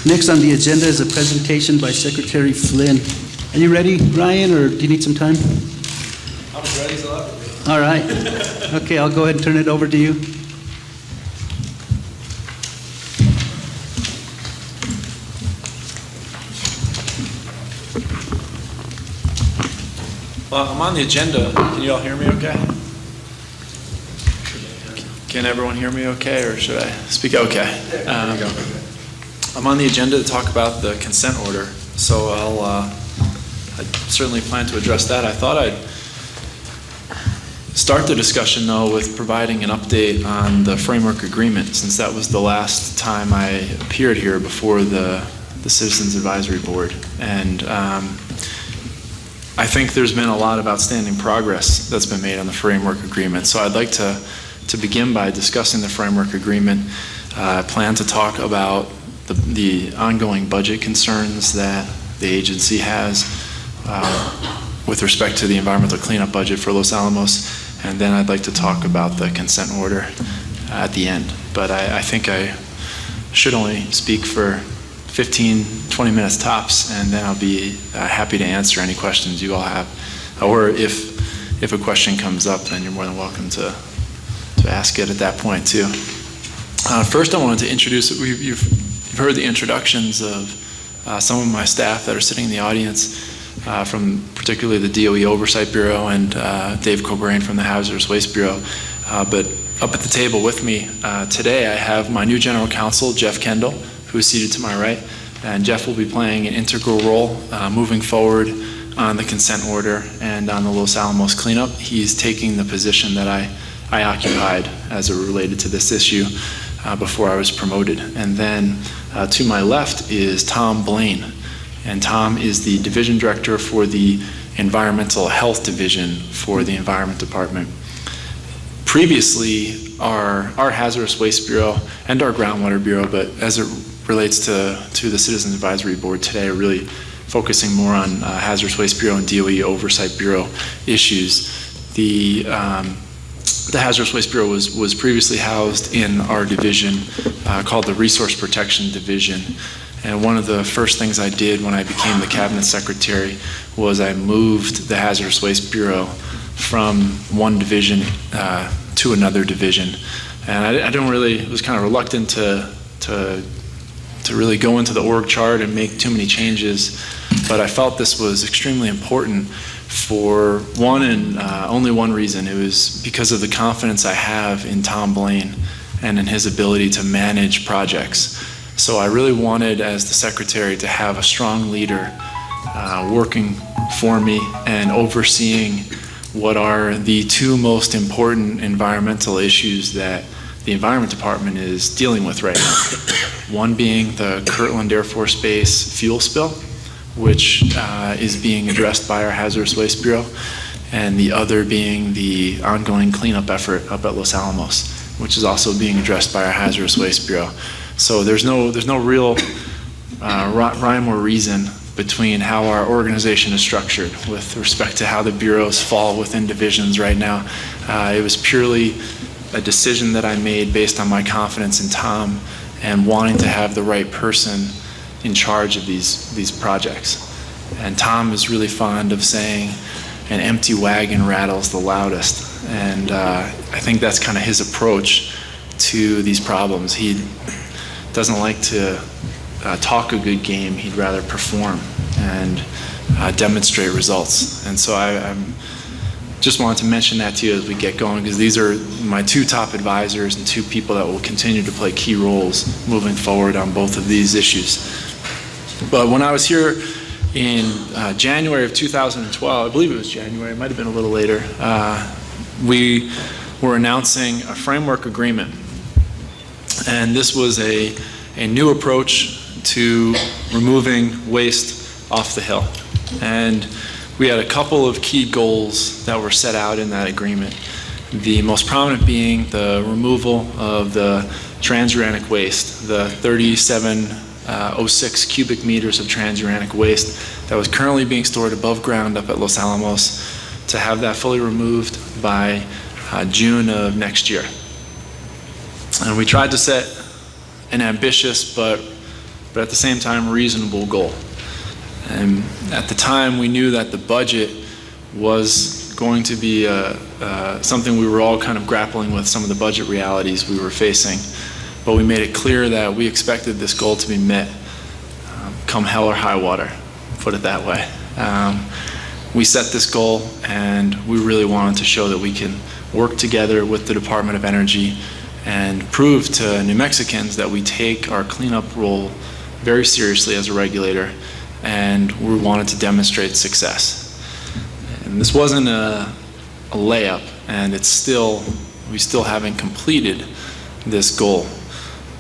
Next on the agenda is a presentation by Secretary Flynn. Are you ready, Ryan, or do you need some time? I'm as ready as I'll ever be. All right. Okay, I'll go ahead and turn it over to you. Well, I'm on the agenda. Can you all hear me okay? Can everyone hear me okay, or should I speak? Okay. I'm on the agenda to talk about the consent order, so I certainly plan to address that. I thought I'd start the discussion, though, with providing an update on the framework agreement, since that was the last time I appeared here before the Citizens Advisory Board. And I think there's been a lot of outstanding progress that's been made on the framework agreement. So I'd like to begin by discussing the framework agreement. I plan to talk about the ongoing budget concerns that the agency has with respect to the environmental cleanup budget for Los Alamos, and then I'd like to talk about the consent order at the end. But I think I should only speak for 15, 20 minutes tops, and then I'll be happy to answer any questions you all have. Or if a question comes up, then you're more than welcome to ask it at that point too. First, I wanted to introduce, you've heard the introductions of some of my staff that are sitting in the audience, from particularly the DOE Oversight Bureau and Dave Cobrain from the Hazardous Waste Bureau. But up at the table with me today, I have my new General Counsel, Jeff Kendall, who is seated to my right. And Jeff will be playing an integral role moving forward on the consent order and on the Los Alamos cleanup. He's taking the position that I occupied as it related to this issue before I was promoted. And then to my left is Tom Blaine. And Tom is the Division Director for the Environmental Health Division for the Environment Department. Previously, our Hazardous Waste Bureau and our Groundwater Bureau, but as it relates to the Citizens Advisory Board today, are really focusing more on Hazardous Waste Bureau and DOE Oversight Bureau issues. The Hazardous Waste Bureau was previously housed in our division called the Resource Protection Division. And one of the first things I did when I became the Cabinet Secretary was I moved the Hazardous Waste Bureau from one division to another division. And I don't really, was kind of reluctant to really go into the org chart and make too many changes, but I felt this was extremely important for one and only one reason. It was because of the confidence I have in Tom Blaine and in his ability to manage projects. So I really wanted, as the Secretary, to have a strong leader working for me and overseeing what are the two most important environmental issues that the Environment Department is dealing with right now. One being the Kirtland Air Force Base fuel spill, which is being addressed by our Hazardous Waste Bureau, and the other being the ongoing cleanup effort up at Los Alamos, which is also being addressed by our Hazardous Waste Bureau. So there's no real rhyme or reason between how our organization is structured with respect to how the bureaus fall within divisions right now. It was purely a decision that I made based on my confidence in Tom and wanting to have the right person in charge of these projects. And Tom is really fond of saying, an empty wagon rattles the loudest. And I think that's kind of his approach to these problems. He doesn't like to talk a good game. He'd rather perform and demonstrate results. And so I just wanted to mention that to you as we get going, because these are my two top advisors and two people that will continue to play key roles moving forward on both of these issues. But when I was here in January of 2012, I believe it was January, it might have been a little later, we were announcing a framework agreement. And this was a new approach to removing waste off the hill. And we had a couple of key goals that were set out in that agreement. The most prominent being the removal of the transuranic waste, the 3706 cubic meters of transuranic waste that was currently being stored above ground up at Los Alamos, to have that fully removed by June of next year. And we tried to set an ambitious but but at the same time, reasonable goal. And at the time, we knew that the budget was going to be something we were all kind of grappling with, some of the budget realities we were facing. But we made it clear that we expected this goal to be met come hell or high water, put it that way. We set this goal, and we really wanted to show that we can work together with the Department of Energy and prove to New Mexicans that we take our cleanup role very seriously as a regulator, and we wanted to demonstrate success. And this wasn't a layup, and we still haven't completed this goal.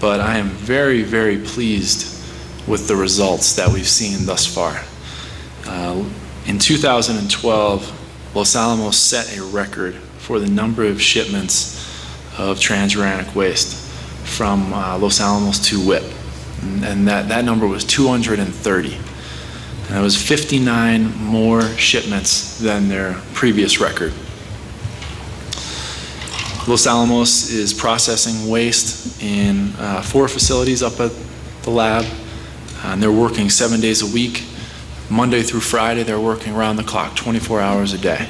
But I am very, very pleased with the results that we've seen thus far. In 2012, Los Alamos set a record for the number of shipments of transuranic waste from Los Alamos to WIPP. And that number was 230. And it was 59 more shipments than their previous record. Los Alamos is processing waste in 4 facilities up at the lab, and they're working 7 days a week. Monday through Friday, they're working around the clock, 24 hours a day.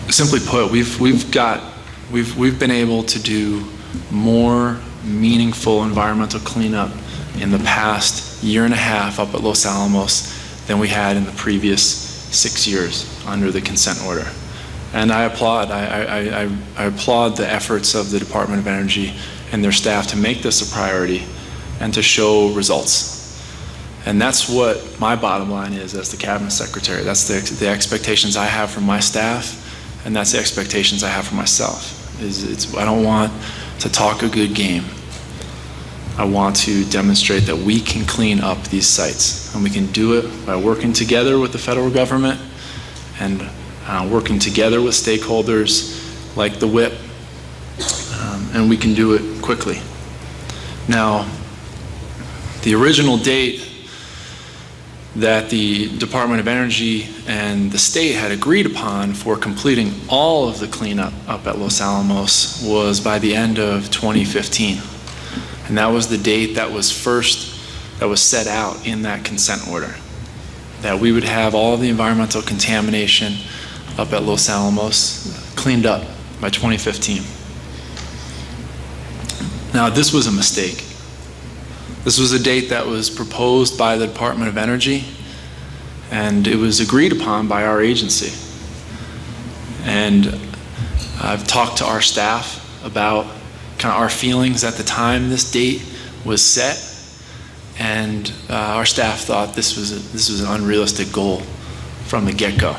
Simply put, we've been able to do more meaningful environmental cleanup in the past year and a half up at Los Alamos than we had in the previous 6 years under the consent order. And I applaud the efforts of the Department of Energy and their staff to make this a priority and to show results. And that's what my bottom line is as the Cabinet Secretary. That's the expectations I have from my staff, and that's the expectations I have for myself. I don't want to talk a good game. I want to demonstrate that we can clean up these sites, and we can do it by working together with the federal government and working together with stakeholders like the WIPP, and we can do it quickly. Now, the original date that the Department of Energy and the state had agreed upon for completing all of the cleanup up at Los Alamos was by the end of 2015. And that was the date that was set out in that consent order, that we would have all the environmental contamination up at Los Alamos cleaned up by 2015. Now, this was a mistake. This was a date that was proposed by the Department of Energy, and it was agreed upon by our agency. And I've talked to our staff about kind of our feelings at the time this date was set, and our staff thought this was an unrealistic goal from the get-go.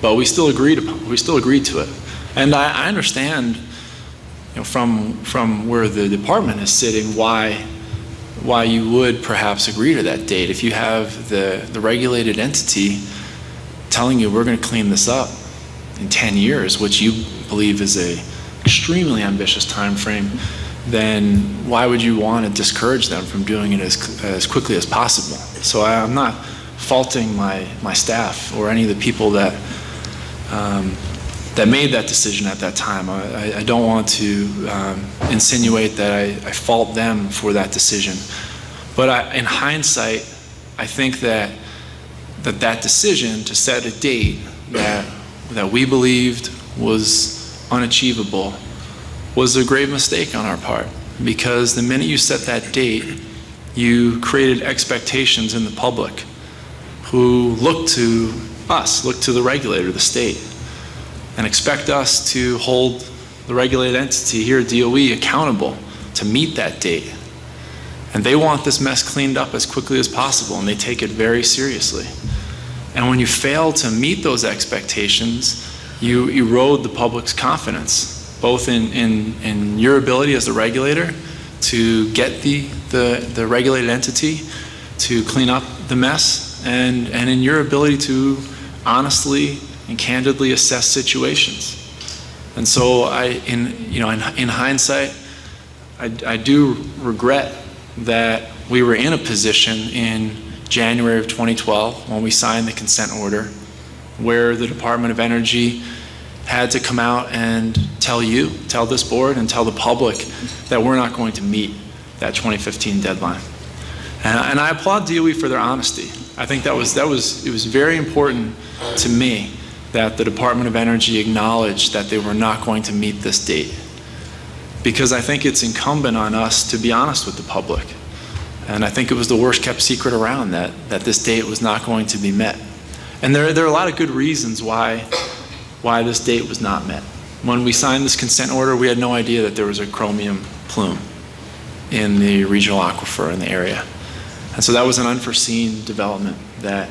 But we still agreed to it. And I understand, from where the department is sitting, why you would perhaps agree to that date. If you have the regulated entity telling you we're going to clean this up in 10 years, which you believe is an extremely ambitious time frame, then why would you want to discourage them from doing it as quickly as possible? So I'm not faulting my staff or any of the people that made that decision at that time. I don't want to insinuate that I fault them for that decision. But in hindsight, I think that decision to set a date that we believed was unachievable was a grave mistake on our part. Because the minute you set that date, you created expectations in the public who look to us, look to the regulator, the state, and expect us to hold the regulated entity here at DOE accountable to meet that date. And they want this mess cleaned up as quickly as possible, and they take it very seriously. And when you fail to meet those expectations, you erode the public's confidence, both in your ability as the regulator to get the regulated entity to clean up the mess, and in your ability to honestly and candidly assess situations. And so in hindsight, I do regret that we were in a position in January of 2012 when we signed the consent order where the Department of Energy had to come out and tell this board and tell the public that we're not going to meet that 2015 deadline. And I applaud DOE for their honesty. I think it was very important to me that the Department of Energy acknowledged that they were not going to meet this date. Because I think it's incumbent on us to be honest with the public. And I think it was the worst kept secret around that this date was not going to be met. And there are a lot of good reasons why this date was not met. When we signed this consent order, we had no idea that there was a chromium plume in the regional aquifer in the area. And so that was an unforeseen development that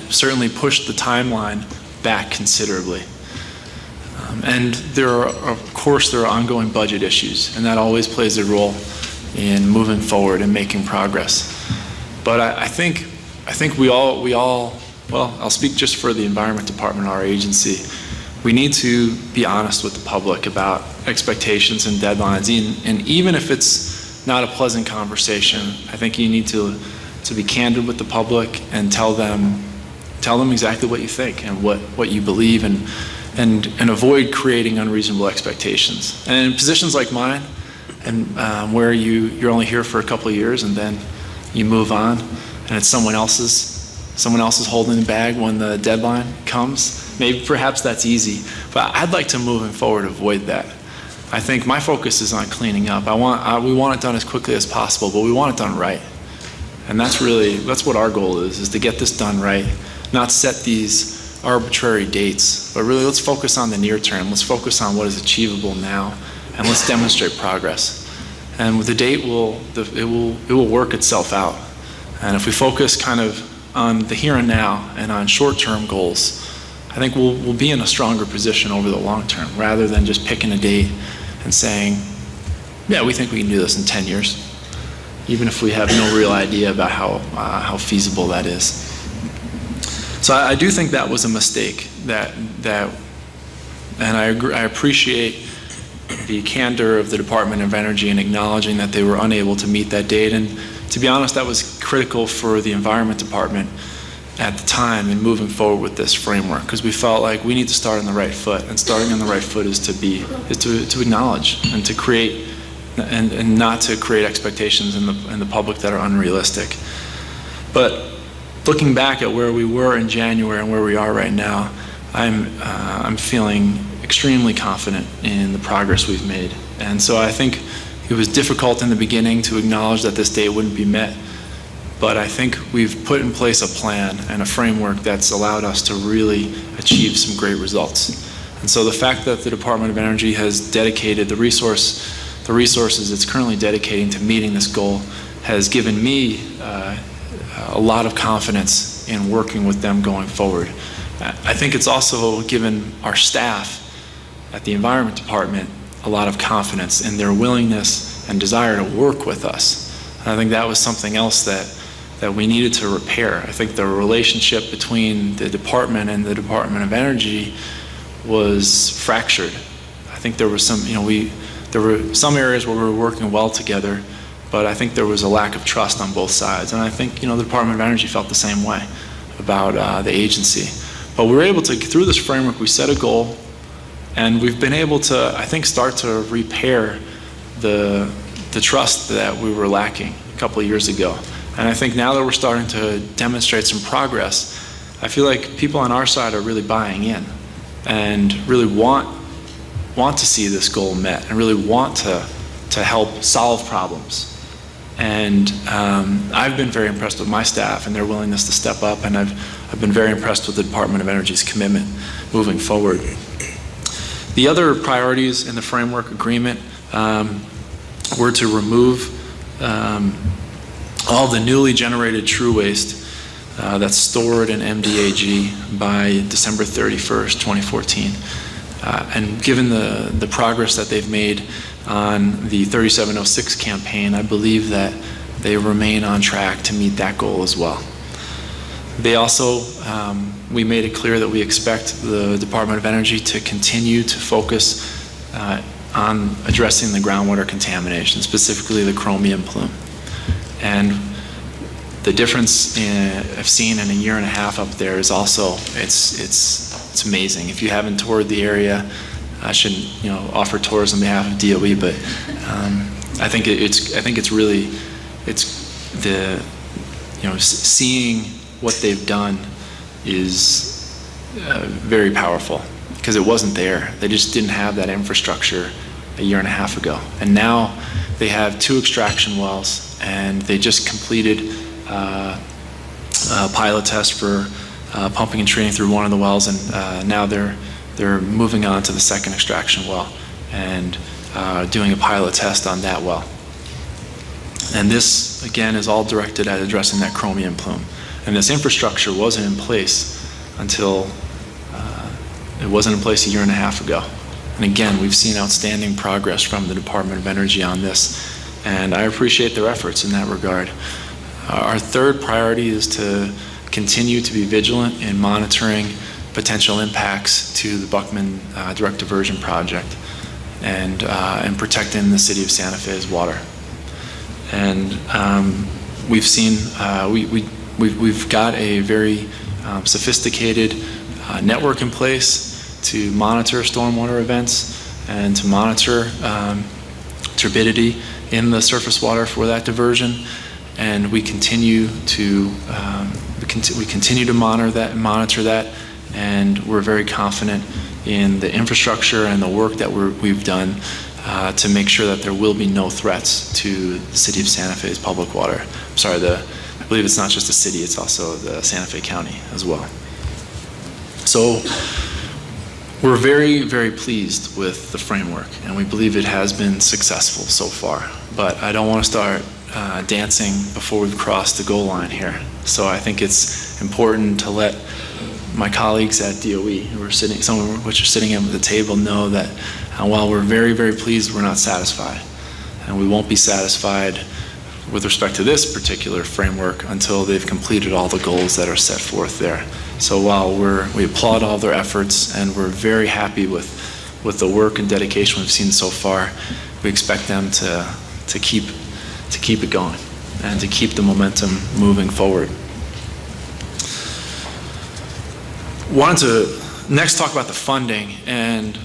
certainly pushed the timeline back considerably. And of course, there are ongoing budget issues, and that always plays a role in moving forward and making progress. But I think we all, well, I'll speak just for the Environment Department, our agency. We need to be honest with the public about expectations and deadlines. And even if it's not a pleasant conversation, I think you need to be candid with the public and tell them exactly what you think and what you believe, and avoid creating unreasonable expectations. And in positions like mine, and where you're only here for a couple of years and then you move on, and it's someone else's holding the bag when the deadline comes, perhaps that's easy. But I'd like to, moving forward, avoid that. I think my focus is on cleaning up. We want it done as quickly as possible, but we want it done right. And that's what our goal is to get this done right, not set these arbitrary dates, but really let's focus on the near term. Let's focus on what is achievable now, and let's demonstrate progress. And with the date, it will work itself out. And if we focus kind of on the here and now and on short-term goals, I think we'll be in a stronger position over the long term, rather than just picking a date and saying, yeah, we think we can do this in 10 years, even if we have no real idea about how feasible that is. So I do think that was a mistake, and I appreciate the candor of the Department of Energy in acknowledging that they were unable to meet that date. And to be honest, that was critical for the Environment Department at the time in moving forward with this framework, because we felt like we need to start on the right foot, and starting on the right foot is to acknowledge and to create and not to create expectations in the public that are unrealistic. But looking back at where we were in January and where we are right now, I'm feeling extremely confident in the progress we've made. And so I think it was difficult in the beginning to acknowledge that this date wouldn't be met, but I think we've put in place a plan and a framework that's allowed us to really achieve some great results. And so the fact that the Department of Energy has dedicated the resources it's currently dedicating to meeting this goal has given me a lot of confidence in working with them going forward. I think it's also given our staff at the Environment Department a lot of confidence in their willingness and desire to work with us. And I think that was something else that we needed to repair. I think the relationship between the department and the Department of Energy was fractured. I think there was there were some areas where we were working well together, but I think there was a lack of trust on both sides. And I think the Department of Energy felt the same way about the agency. But we were able to, through this framework, we set a goal, and we've been able to, I think, start to repair the trust that we were lacking a couple of years ago. And I think now that we're starting to demonstrate some progress, I feel like people on our side are really buying in and really want to see this goal met and really want to help solve problems. And I've been very impressed with my staff and their willingness to step up, and I've been very impressed with the Department of Energy's commitment moving forward. The other priorities in the framework agreement were to remove all the newly generated true waste that's stored in MDAG by December 31st, 2014. And given the progress that they've made on the 3706 campaign, I believe that they remain on track to meet that goal as well. They also, we made it clear that we expect the Department of Energy to continue to focus on addressing the groundwater contamination, specifically the chromium plume. And the difference I've seen in a year and a half up there is also, it's It's amazing. If you haven't toured the area, I shouldn't, offer tours on behalf of DOE, but I think it's really, seeing what they've done is very powerful, because it wasn't there. They just didn't have that infrastructure a year and a half ago. And now they have 2 extraction wells, and they just completed a pilot test for pumping and treating through one of the wells, and now they're moving on to the 2nd extraction well and doing a pilot test on that well. And this, again, is all directed at addressing that chromium plume. And this infrastructure wasn't in place until it wasn't in place a year and a half ago. And again, we've seen outstanding progress from the Department of Energy on this, and I appreciate their efforts in that regard. Our 3rd priority is to continue to be vigilant in monitoring potential impacts to the Buckman Direct Diversion Project and protecting the city of Santa Fe's water. And we've seen, we've got a very sophisticated network in place to monitor stormwater events and to monitor turbidity in the surface water for that diversion. And we continue to monitor that, and we're very confident in the infrastructure and the work that we've done to make sure that there will be no threats to the city of Santa Fe's public water. I'm sorry, I believe it's not just the city, it's also the Santa Fe County as well. So we're very, very pleased with the framework, and we believe it has been successful so far. But I don't want to start dancing before we've crossed the goal line here. So I think it's important to let my colleagues at DOE, who are sitting, some of which are sitting at the table, know that while we're very, very pleased, we're not satisfied. And we won't be satisfied with respect to this particular framework until they've completed all the goals that are set forth there. So while we applaud all their efforts, and we're very happy with the work and dedication we've seen so far, we expect them to keep it going and to keep the momentum moving forward. Wanted to next talk about the funding, and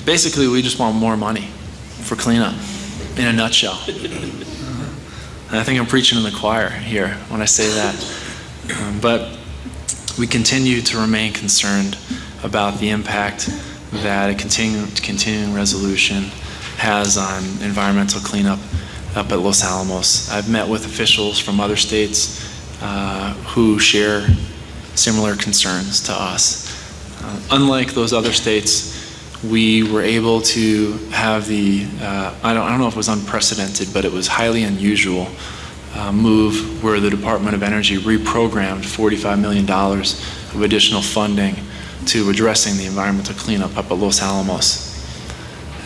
basically we just want more money for cleanup, in a nutshell. And I think I'm preaching in the choir here when I say that. But we continue to remain concerned about the impact that a continuing resolution has on environmental cleanup up at Los Alamos. I've met with officials from other states who share similar concerns to us. Unlike those other states, we were able to have the, I don't know if it was unprecedented, but it was highly unusual move where the Department of Energy reprogrammed $45 million of additional funding to addressing the environmental cleanup up at Los Alamos.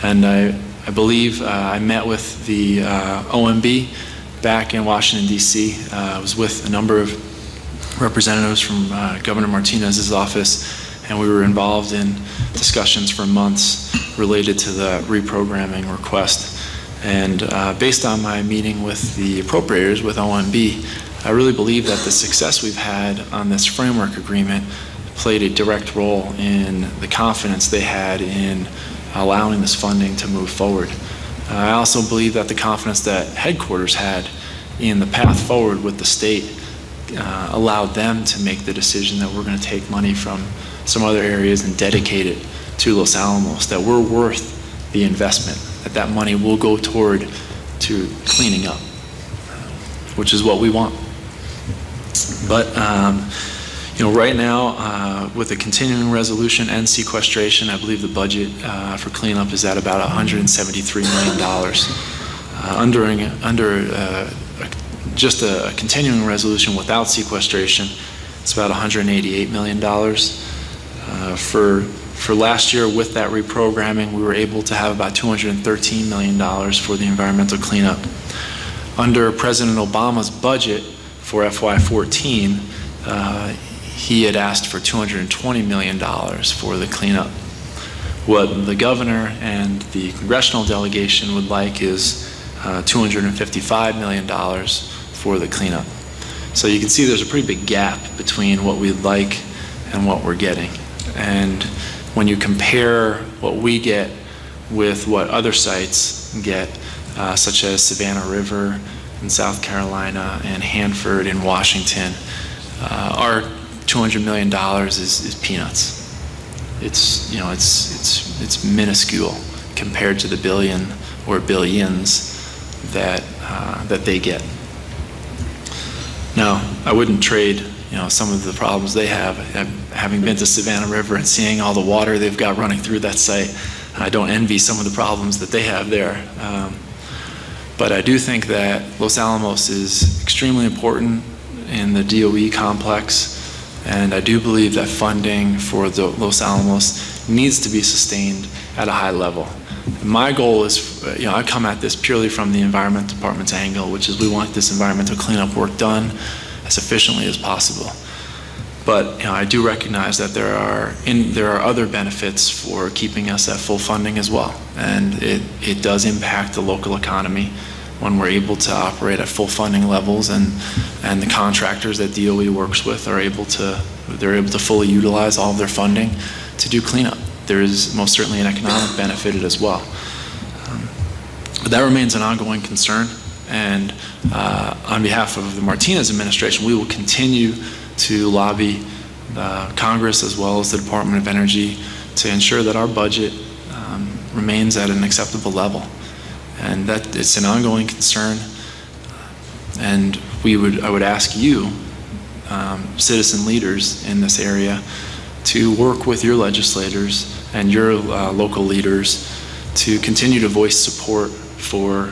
And I believe I met with the OMB back in Washington, D.C. I was with a number of representatives from Governor Martinez's office, and we were involved in discussions for months related to the reprogramming request. And based on my meeting with the appropriators with OMB, I really believe that the success we've had on this framework agreement played a direct role in the confidence they had in allowing this funding to move forward. I also believe that the confidence that headquarters had in the path forward with the state allowed them to make the decision that we're going to take money from some other areas and dedicate it to Los Alamos, that we're worth the investment, that money will go toward to cleaning up, which is what we want. But right now, with the continuing resolution and sequestration, I believe the budget for cleanup is at about $173 million. Under just a continuing resolution without sequestration, it's about $188 million. For last year, with that reprogramming, we were able to have about $213 million for the environmental cleanup. Under President Obama's budget for FY14, he had asked for $220 million for the cleanup. What the governor and the congressional delegation would like is $255 million for the cleanup. So you can see there's a pretty big gap between what we'd like and what we're getting. And when you compare what we get with what other sites get, such as Savannah River in South Carolina and Hanford in Washington, our $200 million is peanuts. It's, you know, it's minuscule compared to the billion or billions that they get. Now, I wouldn't trade, you know, some of the problems they have. Having been to Savannah River and seeing all the water they've got running through that site, I don't envy some of the problems that they have there. But I do think that Los Alamos is extremely important in the DOE complex, and I do believe that funding for the Los Alamos needs to be sustained at a high level. My goal is, you know, I come at this purely from the Environment Department's angle, which is we want this environmental cleanup work done as efficiently as possible. But, you know, I do recognize that there are other benefits for keeping us at full funding as well, and it does impact the local economy when we're able to operate at full funding levels, and the contractors that DOE works with are able to fully utilize all of their funding to do cleanup. There is most certainly an economic benefit as well. But that remains an ongoing concern, and on behalf of the Martinez administration, we will continue to lobby Congress as well as the Department of Energy to ensure that our budget remains at an acceptable level. And that it's an ongoing concern, and I would ask you, citizen leaders in this area, to work with your legislators and your local leaders to continue to voice support for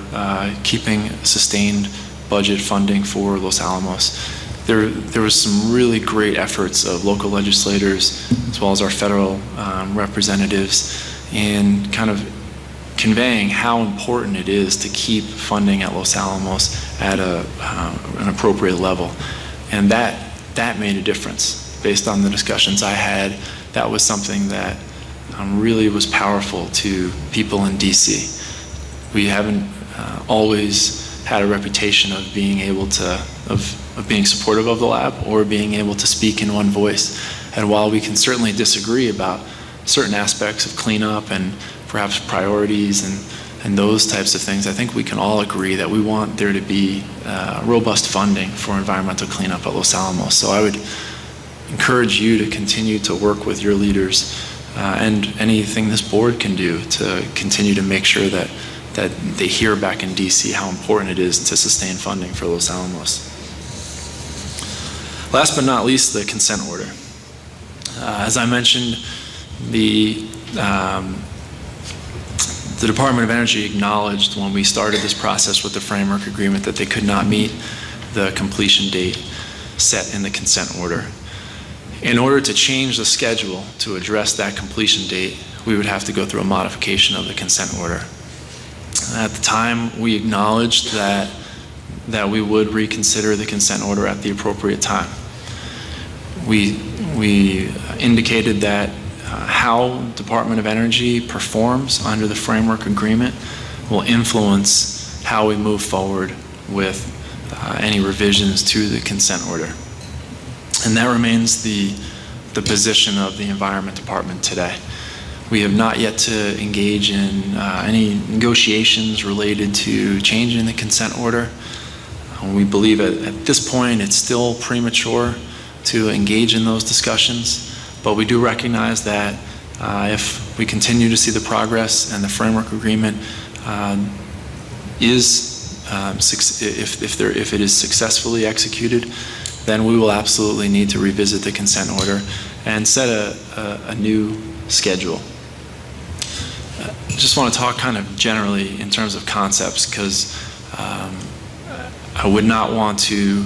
keeping sustained budget funding for Los Alamos. There was some really great efforts of local legislators as well as our federal representatives in kind of conveying how important it is to keep funding at Los Alamos at an appropriate level. And that made a difference. Based on the discussions I had, that was something that really was powerful to people in DC. We haven't always had a reputation of being able to, of being supportive of the lab or being able to speak in one voice. And while we can certainly disagree about certain aspects of cleanup and perhaps priorities and those types of things, I think we can all agree that we want there to be robust funding for environmental cleanup at Los Alamos. So I would encourage you to continue to work with your leaders and anything this board can do to continue to make sure that they hear back in DC how important it is to sustain funding for Los Alamos. Last but not least, the consent order. As I mentioned, the Department of Energy acknowledged when we started this process with the framework agreement that they could not meet the completion date set in the consent order. In order to change the schedule to address that completion date, we would have to go through a modification of the consent order. At the time, we acknowledged that we would reconsider the consent order at the appropriate time. We indicated that how Department of Energy performs under the framework agreement will influence how we move forward with any revisions to the consent order. And that remains the position of the Environment Department today. We have not yet to engage in any negotiations related to changing the consent order. We believe at this point it's still premature to engage in those discussions, but we do recognize that if we continue to see the progress and the framework agreement if it is successfully executed, then we will absolutely need to revisit the consent order and set a new schedule. Just want to talk kind of generally in terms of concepts, because I would not want to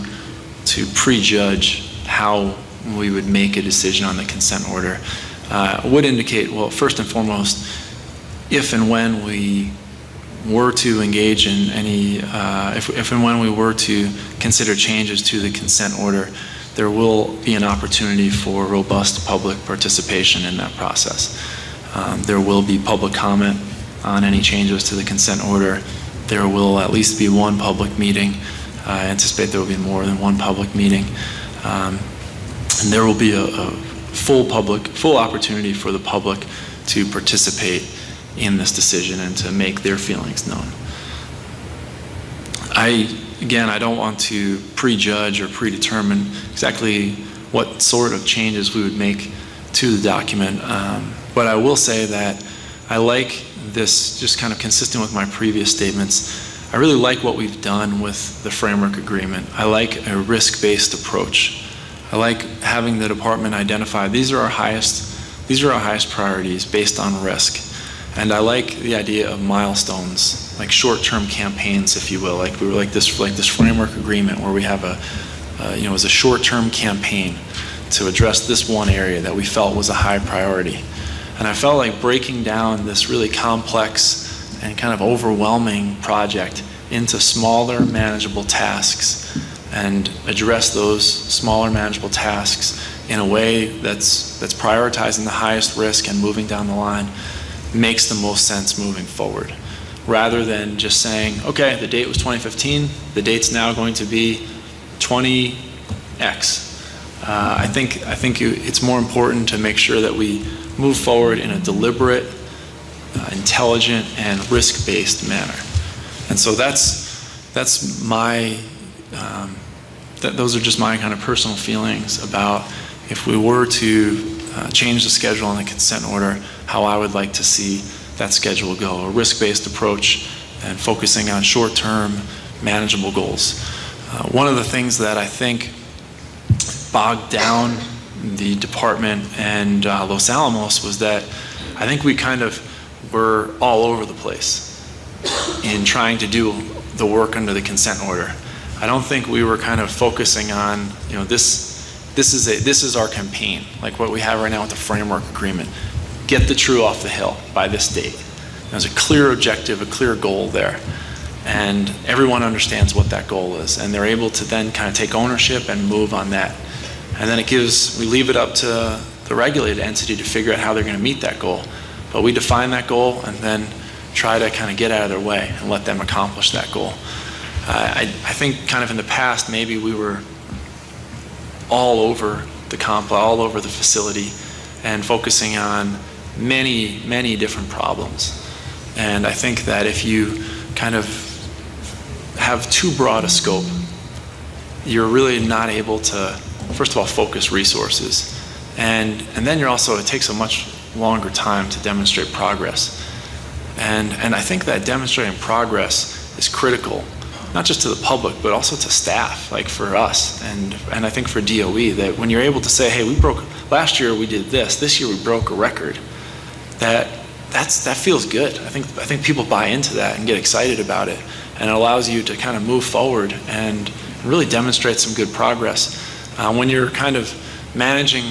prejudge how we would make a decision on the consent order. I would indicate, well, first and foremost, if and when we were to engage in any, if and when we were to consider changes to the consent order, there will be an opportunity for robust public participation in that process. There will be public comment on any changes to the consent order. There will at least be one public meeting. I anticipate there will be more than one public meeting. And there will be a full opportunity for the public to participate in this decision and to make their feelings known. Again, I don't want to prejudge or predetermine exactly what sort of changes we would make to the document, but I will say that I like this, just kind of consistent with my previous statements. I really like what we've done with the framework agreement. I like a risk-based approach. I like having the department identify these are our highest priorities based on risk. And I like the idea of milestones, like short-term campaigns, if you will. Like this framework agreement where we have it was a short-term campaign to address this one area that we felt was a high priority. And I felt like breaking down this really complex and kind of overwhelming project into smaller, manageable tasks and address those smaller, manageable tasks in a way that's prioritizing the highest risk and moving down the line makes the most sense moving forward. Rather than just saying, okay, the date was 2015, the date's now going to be 20X. I think it's more important to make sure that we move forward in a deliberate, intelligent, and risk-based manner. And so that's my, those are just my kind of personal feelings about if we were to change the schedule on the consent order, how I would like to see that schedule go. A risk-based approach and focusing on short-term, manageable goals. One of the things that I think bogged down the department and Los Alamos was that I think we kind of were all over the place in trying to do the work under the consent order. I don't think we were kind of focusing on, this is our campaign, like what we have right now with the framework agreement. Get the TRU off the hill by this date. There's a clear objective, a clear goal there. And everyone understands what that goal is. And they're able to then kind of take ownership and move on that. And then we leave it up to the regulated entity to figure out how they're going to meet that goal. But we define that goal and then try to kind of get out of their way and let them accomplish that goal. I think kind of in the past, maybe we were all over the all over the facility and focusing on many, many different problems. And I think that if you kind of have too broad a scope, you're really not able to, first of all, focus resources. And then it takes a much longer time to demonstrate progress. And I think that demonstrating progress is critical, not just to the public, but also to staff, like for us, and I think for DOE, that when you're able to say, hey, last year we did this year we broke a record, that feels good. I think people buy into that and get excited about it, and it allows you to kind of move forward and really demonstrate some good progress. When you're kind of managing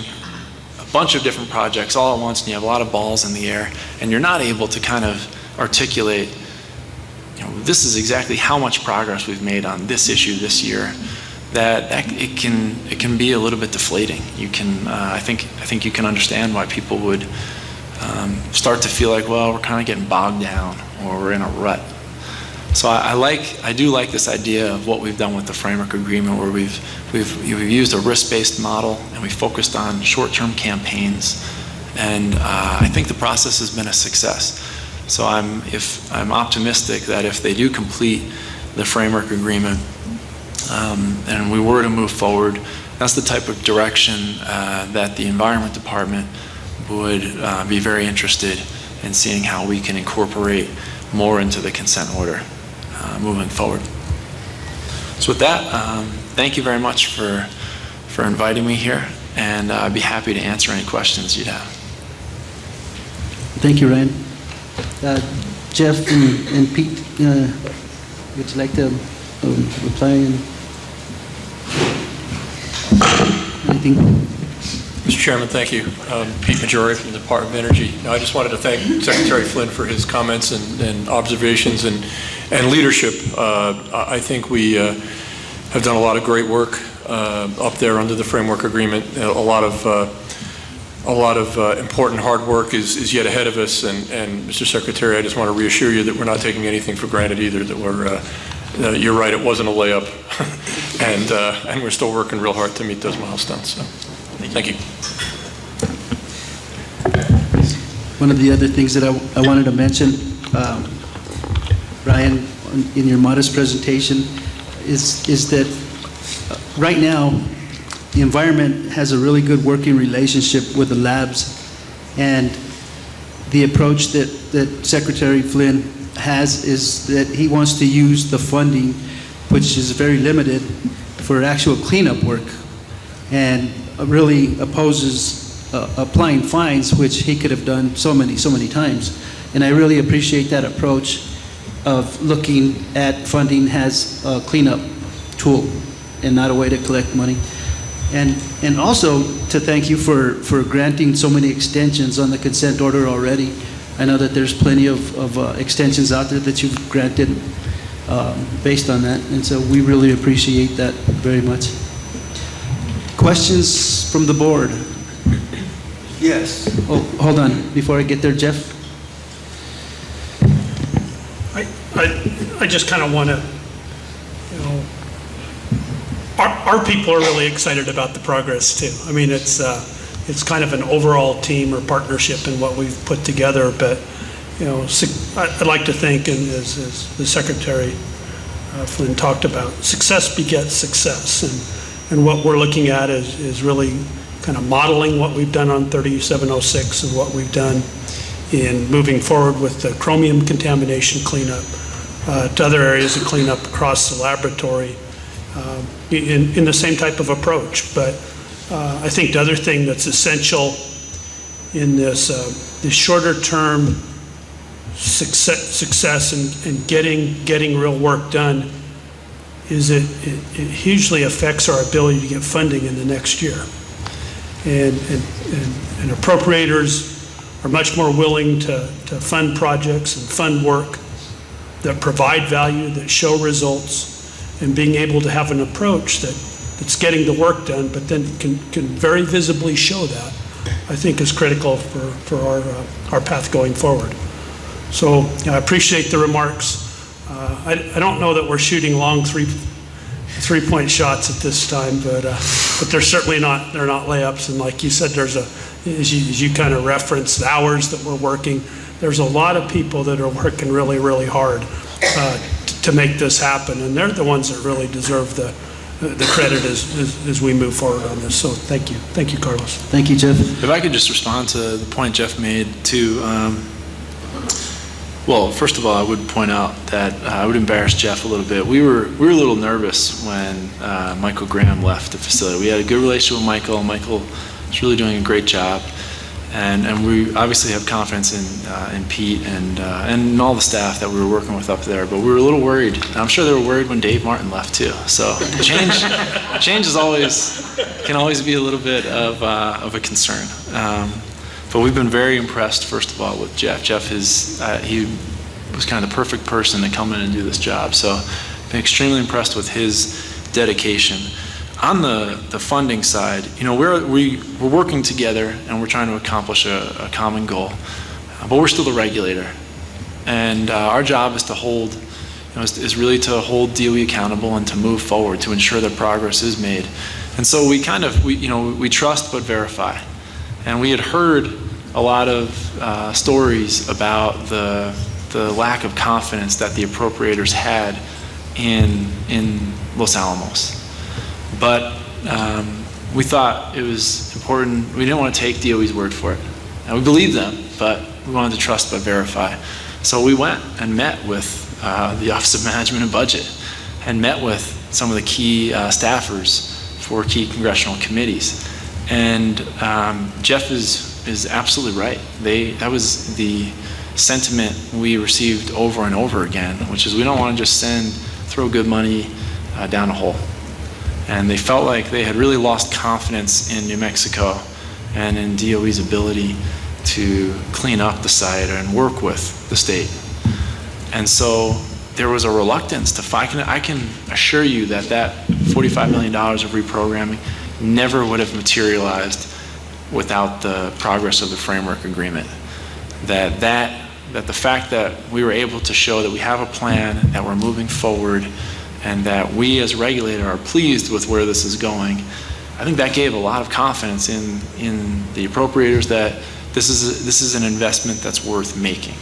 a bunch of different projects all at once and you have a lot of balls in the air and you're not able to kind of articulate, this is exactly how much progress we've made on this issue this year, that it can be a little bit deflating. You can, I think you can understand why people would start to feel like, well, we're kind of getting bogged down or we're in a rut. So I do like this idea of what we've done with the framework agreement, where we've used a risk-based model and we focused on short-term campaigns, and I think the process has been a success. So I'm optimistic that if they do complete the framework agreement and we were to move forward, that's the type of direction that the Environment Department would be very interested in seeing how we can incorporate more into the consent order moving forward. So with that, thank you very much for inviting me here, and I'd be happy to answer any questions you'd have. Thank you, Ryan. Jeff and Pete, would you like to reply? Anything? Mr. Chairman, thank you. Pete Majori from the Department of Energy. I just wanted to thank Secretary Flynn for his comments and observations and leadership. I think we have done a lot of great work up there under the framework agreement. A lot of important hard work is yet ahead of us, and Mr. Secretary, I just want to reassure you that we're not taking anything for granted either, that you're right, it wasn't a layup, and we're still working real hard to meet those milestones. So, thank you. one of the other things that I wanted to mention, Ryan, in your modest presentation, is that right now, the environment has a really good working relationship with the labs, and the approach that Secretary Flynn has is that he wants to use the funding, which is very limited, for actual cleanup work, and really opposes applying fines, which he could have done so many times. And I really appreciate that approach of looking at funding as a cleanup tool and not a way to collect money. And also to thank you for granting so many extensions on the consent order already. I know that there's plenty of extensions out there that you've granted based on that, and so we really appreciate that very much. Questions from the board? Yes. Oh, hold on, before I get there, Jeff. I just kind of want to, you know, our people are really excited about the progress too. I mean, it's kind of an overall team or partnership in what we've put together. But you know, I'd like to think, and as the Secretary Flynn talked about, success begets success, and what we're looking at is really kind of modeling what we've done on 3706 and what we've done in moving forward with the chromium contamination cleanup to other areas of cleanup across the laboratory in the same type of approach. But I think the other thing that's essential in this shorter term success and getting real work done is it hugely affects our ability to get funding in the next year. And appropriators are much more willing to fund projects and fund work that provide value, that show results, and being able to have an approach that's getting the work done, but then can very visibly show that, I think is critical for our path going forward. So I appreciate the remarks. I don't know that we're shooting long three-point shots at this time, but they're certainly not, they're not layups. And like you said, there's as you kind of referenced, the hours that we're working, there's a lot of people that are working really, really hard to make this happen, and they're the ones that really deserve the credit as we move forward on this. So thank you, Carlos. Thank you, Jeff. If I could just respond to the point Jeff made too. Well, first of all, I would point out that I would embarrass Jeff a little bit. We were a little nervous when Michael Graham left the facility. We had a good relationship with Michael. Michael is really doing a great job, and we obviously have confidence in Pete and all the staff that we were working with up there. But we were a little worried. And I'm sure they were worried when Dave Martin left too. So change can always be a little bit of a concern. But we've been very impressed, first of all, with Jeff. Jeff he was kind of the perfect person to come in and do this job. So I've been extremely impressed with his dedication. On the funding side, you know, we're working together and we're trying to accomplish a common goal, but we're still the regulator, and our job is to hold, is really to hold DOE accountable and to move forward to ensure that progress is made. And so we trust but verify, and we had heard a lot of stories about the lack of confidence that the appropriators had in Los Alamos. But we thought it was important. We didn't want to take DOE's word for it. And we believed them, but we wanted to trust but verify. So we went and met with the Office of Management and Budget and met with some of the key staffers for key congressional committees. And Jeff is absolutely right. That was the sentiment we received over and over again, which is we don't want to just throw good money down a hole. And they felt like they had really lost confidence in New Mexico and in DOE's ability to clean up the site and work with the state. And so there was a reluctance to I can assure you that $45 million of reprogramming never would have materialized without the progress of the framework agreement. That the fact that we were able to show that we have a plan, that we're moving forward, and that we as a regulator are pleased with where this is going, I think that gave a lot of confidence in the appropriators that this is an investment that's worth making.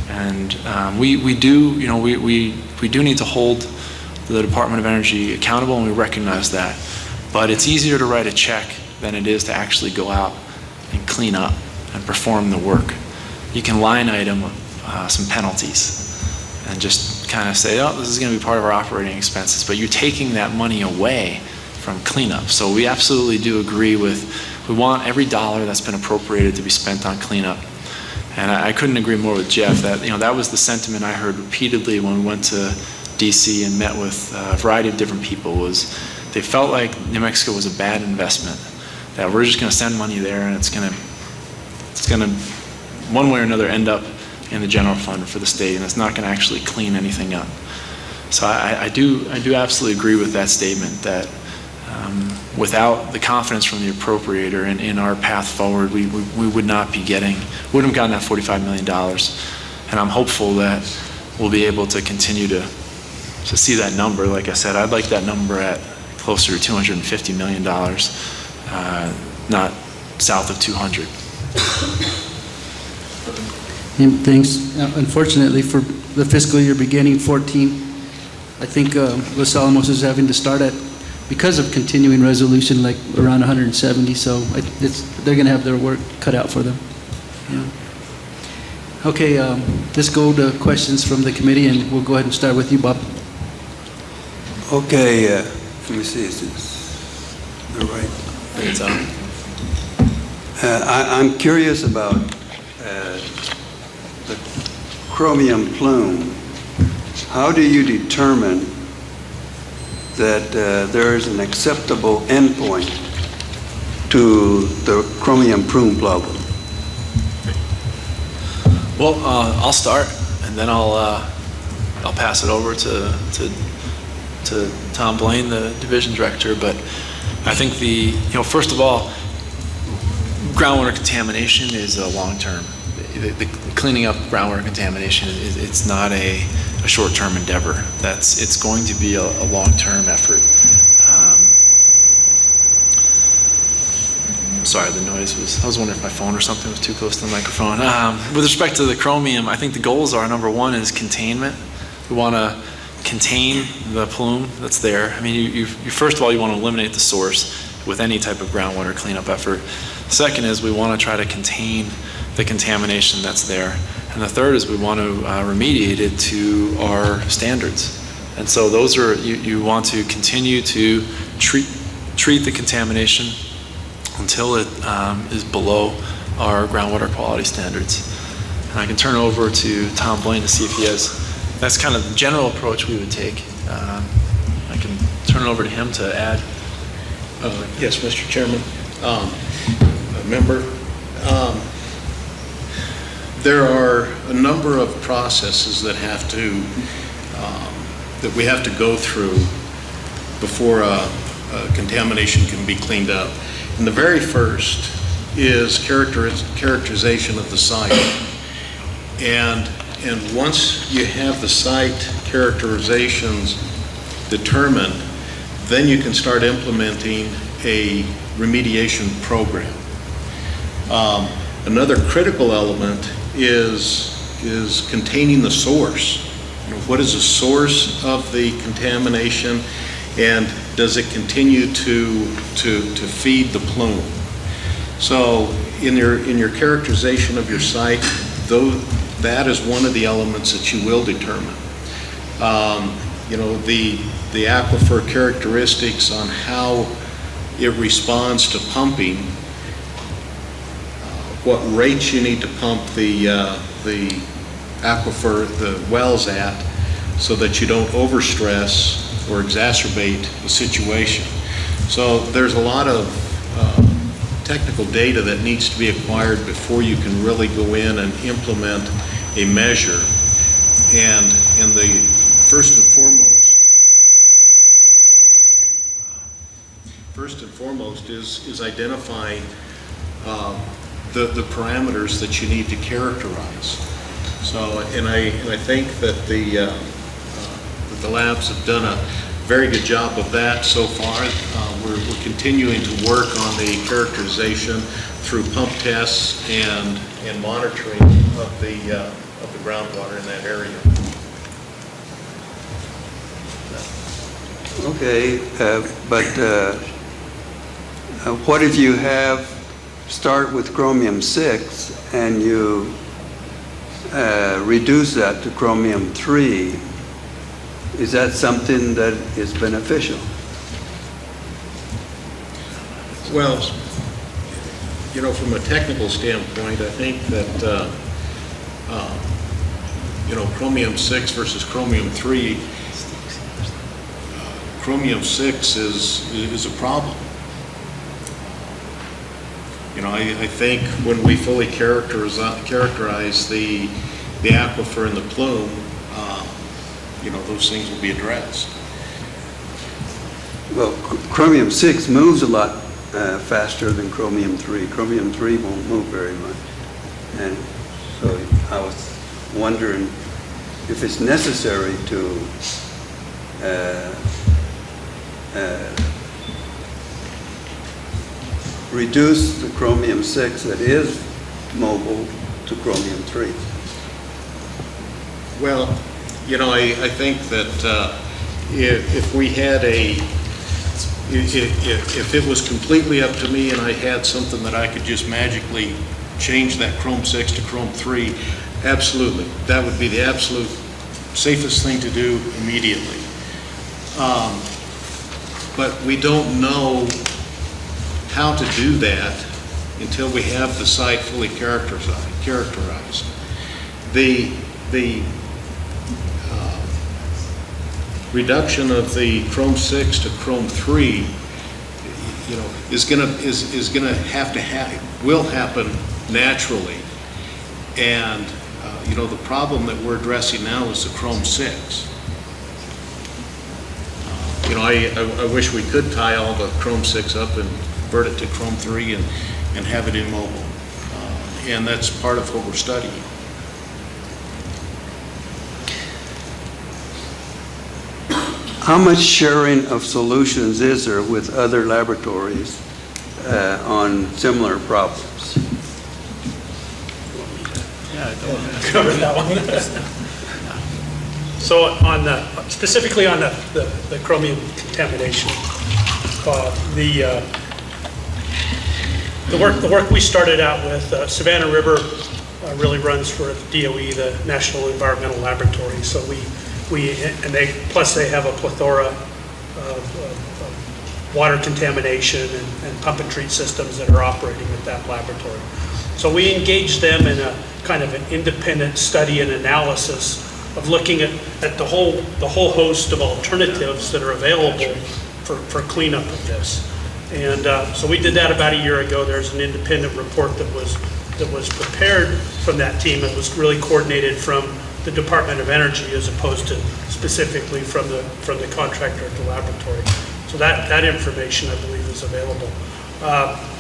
And we do need to hold the Department of Energy accountable, and we recognize that. But it's easier to write a check than it is to actually go out and clean up and perform the work. You can line item some penalties and just kind of say, oh, this is going to be part of our operating expenses, but you're taking that money away from cleanup. So we absolutely do agree with, we want every dollar that's been appropriated to be spent on cleanup. And I couldn't agree more with Jeff that, that was the sentiment I heard repeatedly when we went to DC and met with a variety of different people, was they felt like New Mexico was a bad investment, that we're just going to send money there and it's going to one way or another end up in the general fund for the state, and it's not going to actually clean anything up. So I do absolutely agree with that statement, that without the confidence from the appropriator in our path forward, we would not be wouldn't have gotten that $45 million. And I'm hopeful that we'll be able to continue to see that number. Like I said, I'd like that number at closer to $250 million, not south of 200. Thanks. Unfortunately, for the fiscal year beginning 14, I think Los Alamos is having to start at, because of continuing resolution, like around 170. So they're going to have their work cut out for them. Yeah. Okay, let's go to questions from the committee, and we'll go ahead and start with you, Bob. Okay, let me see. Is this the right? It's on. I'm curious about the chromium plume. How do you determine that there is an acceptable endpoint to the chromium plume problem? Well, I'll start, and then I'll pass it over to Tom Blaine, the division director. But I think first of all, groundwater contamination is a long-term. The cleaning up groundwater contamination it's not a short-term endeavor. It's going to be a long-term effort. Sorry, the noise was, I was wondering if my phone or something was too close to the microphone. With respect to the chromium, I think the goals are, number one is containment. We want to contain the plume that's there. I mean, you first of all, you want to eliminate the source with any type of groundwater cleanup effort. Second is we want to try to contain the contamination that's there. And the third is we want to remediate it to our standards. And so those are, you want to continue to treat the contamination until it is below our groundwater quality standards. And I can turn it over to Tom Blaine to see if he has, that's kind of the general approach we would take. I can turn it over to him to add. Yes, Mr. Chairman, member. There are a number of processes that that we have to go through before contamination can be cleaned up. And the very first is characterization of the site. And once you have the site characterizations determined, then you can start implementing a remediation program. Another critical element is containing the source. What is the source of the contamination, and does it continue to feed the plume? So in your characterization of your site, that is one of the elements that you will determine. The aquifer characteristics on how it responds to pumping, what rates you need to pump the aquifer, the wells at, so that you don't overstress or exacerbate the situation. So there's a lot of technical data that needs to be acquired before you can really go in and implement a measure. And the first and foremost is identifying the parameters that you need to characterize. So, and I think that the labs have done a very good job of that so far. We're continuing to work on the characterization through pump tests and monitoring of the groundwater in that area. Okay, but what if you start with chromium-6 and you reduce that to chromium-3? Is that something that is beneficial? Well, you know, from a technical standpoint, I think that, you know, chromium-6 versus chromium-3, chromium-6 is a problem. You know, I think when we fully characterize the aquifer and the plume, you know, those things will be addressed. Well, chromium-6 moves a lot faster than chromium-3. Chromium-3 won't move very much. And so I was wondering if it's necessary to reduce the chromium-6 that is mobile to chromium-3. Well, you know, I think that if we had if it was completely up to me and I had something that I could just magically change that Chrome-6 to Chrome-3, absolutely. That would be the absolute safest thing to do immediately. But we don't know how to do that until we have the site fully characterized. The reduction of the Chrome-6 to Chrome-3, you know, will happen naturally. And you know, the problem that we're addressing now is the Chrome-6. You know, I wish we could tie all the Chrome-6 up and convert it to Chrome-3 and have it immobile. And that's part of what we're studying. How much sharing of solutions is there with other laboratories on similar problems? Cover that one. So specifically on the chromium contamination, the work we started out with, Savannah River really runs for DOE, the National Environmental Laboratory. So plus they have a plethora of water contamination and pump and treat systems that are operating at that laboratory. So we engaged them in a kind of an independent study and analysis of looking at the whole host of alternatives that are available for cleanup of this. And so we did that about a year ago. There's an independent report that was prepared from that team and was really coordinated from the Department of Energy as opposed to specifically from the contractor at the laboratory. So that information, I believe, is available.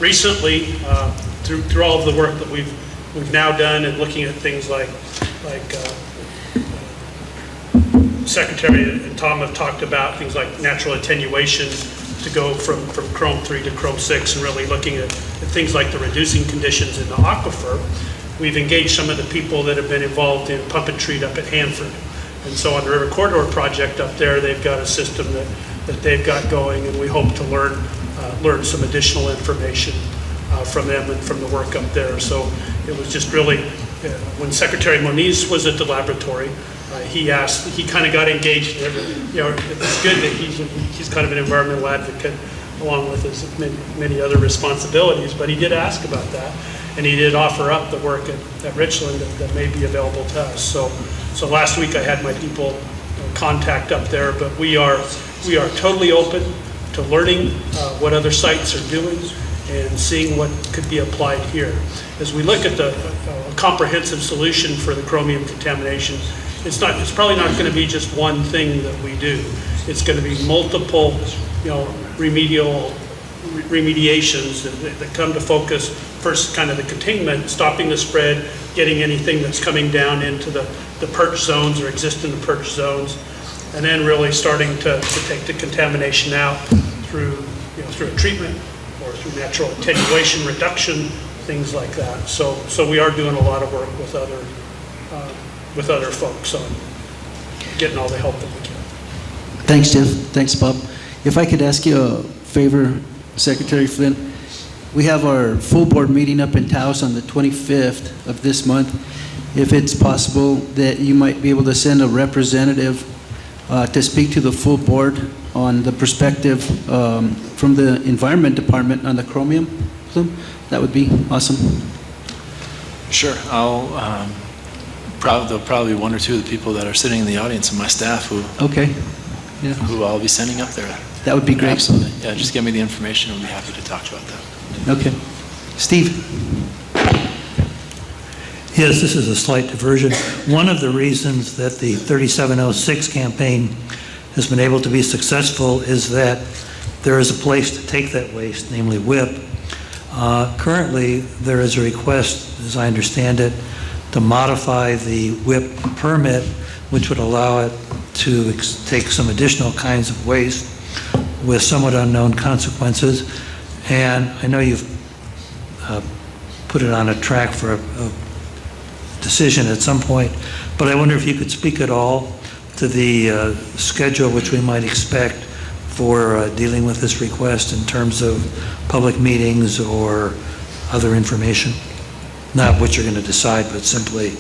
Recently, through all of the work that we've now done and looking at things like Secretary and Tom have talked about, things like natural attenuation to go from Chrome-3 to Chrome-6 and really looking at things like the reducing conditions in the aquifer. We've engaged some of the people that have been involved in pump and treat up at Hanford. And so on the River Corridor project up there, they've got a system that they've got going, and we hope to learn some additional information from them and from the work up there. So it was just really, when Secretary Moniz was at the laboratory, he kind of got engaged in everything. You know, it's good that he's kind of an environmental advocate along with his many other responsibilities, but he did ask about that. And he did offer up the work at Richland that may be available to us. So last week I had my people contact up there, but we are totally open to learning what other sites are doing and seeing what could be applied here. As we look at the comprehensive solution for the chromium contamination, it's probably not going to be just one thing that we do. It's going to be multiple, remediations that come to focus. First, kind of the containment, stopping the spread, getting anything that's coming down into the perch zones or exist in the perch zones, and then really starting to take the contamination out through a treatment or through natural attenuation reduction things like that. So we are doing a lot of work with other folks on getting all the help that we can. Thanks, Jeff. Thanks, Bob. If I could ask you a favor, Secretary Flynn, we have our full board meeting up in Taos on the 25th of this month. If it's possible that you might be able to send a representative to speak to the full board on the perspective from the Environment Department on the chromium plume, that would be awesome. Sure. There'll probably be one or two of the people that are sitting in the audience and my staff Okay. Yeah. who I'll be sending up there. That would be great. Absolutely. Yeah, just give me the information and we'll be happy to talk about that. Okay. Steve? Yes, this is a slight diversion. One of the reasons that the 3706 campaign has been able to be successful is that there is a place to take that waste, namely WIP. Currently, there is a request, as I understand it, to modify the WIP permit, which would allow it to take some additional kinds of waste with somewhat unknown consequences. And I know you've put it on a track for a decision at some point, but I wonder if you could speak at all to the schedule which we might expect for dealing with this request in terms of public meetings or other information. Not what you're going to decide, but simply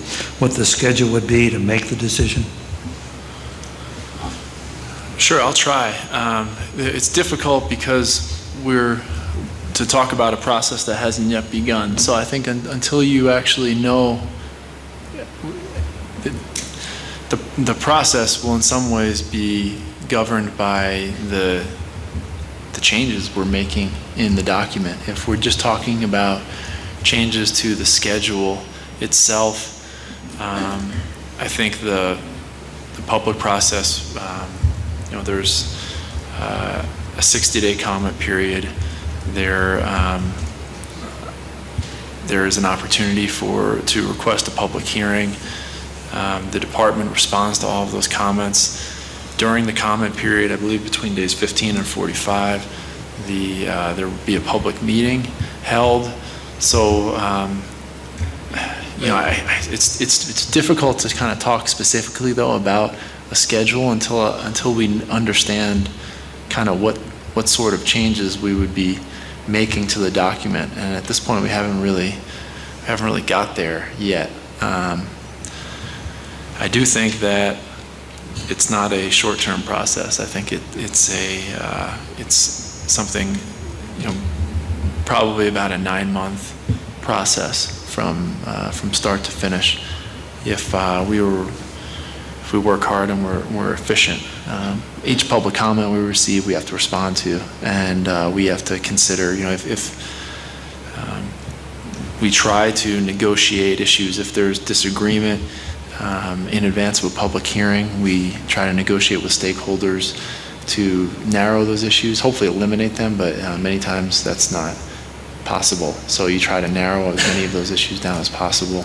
what the schedule would be to make the decision. Sure, I'll try. It's difficult because we're to talk about a process that hasn't yet begun. So I think until you actually know, the process will in some ways be governed by the changes we're making in the document. If we're just talking about changes to the schedule itself, I think the public process, there's a 60-day comment period. There is an opportunity to request a public hearing. The department responds to all of those comments. During the comment period, I believe between days 15 and 45, there will be a public meeting held. So, it's difficult to kind of talk specifically though about a schedule until we understand kind of what sort of changes we would be making to the document. And at this point, we haven't really got there yet. I do think that it's not a short-term process. I think it's something, probably about a 9-month process from start to finish. If we work hard and we're efficient, each public comment we receive, we have to respond to, and we have to consider, if we try to negotiate issues, if there's disagreement in advance of a public hearing, we try to negotiate with stakeholders to narrow those issues, hopefully eliminate them, but many times that's not possible. So you try to narrow as many of those issues down as possible.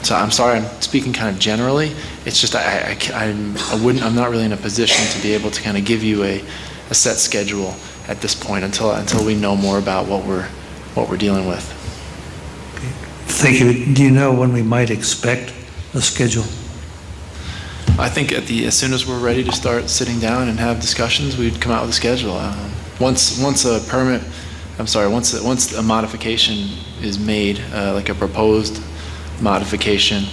So I'm sorry, I'm speaking kind of generally. It's just I'm not really in a position to be able to kind of give you a set schedule at this point until we know more about what we're dealing with. Okay. Thank you. Do you know when we might expect a schedule? I think as soon as we're ready to start sitting down and have discussions, we'd come out with a schedule. Once a modification is made, like a proposed modification,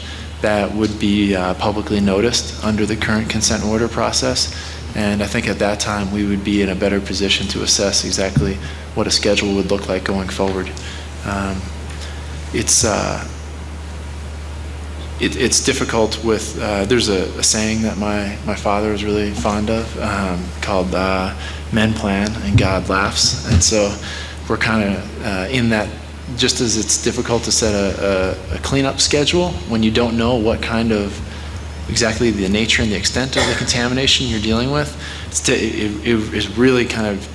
that would be publicly noticed under the current consent order process. And I think at that time we would be in a better position to assess exactly what a schedule would look like going forward. It's difficult with, there's a saying that my father was really fond of called men plan and God laughs. And so we're kind of in that, just as it's difficult to set a cleanup schedule when you don't know what kind of, exactly the nature and the extent of the contamination you're dealing with, it is really kind of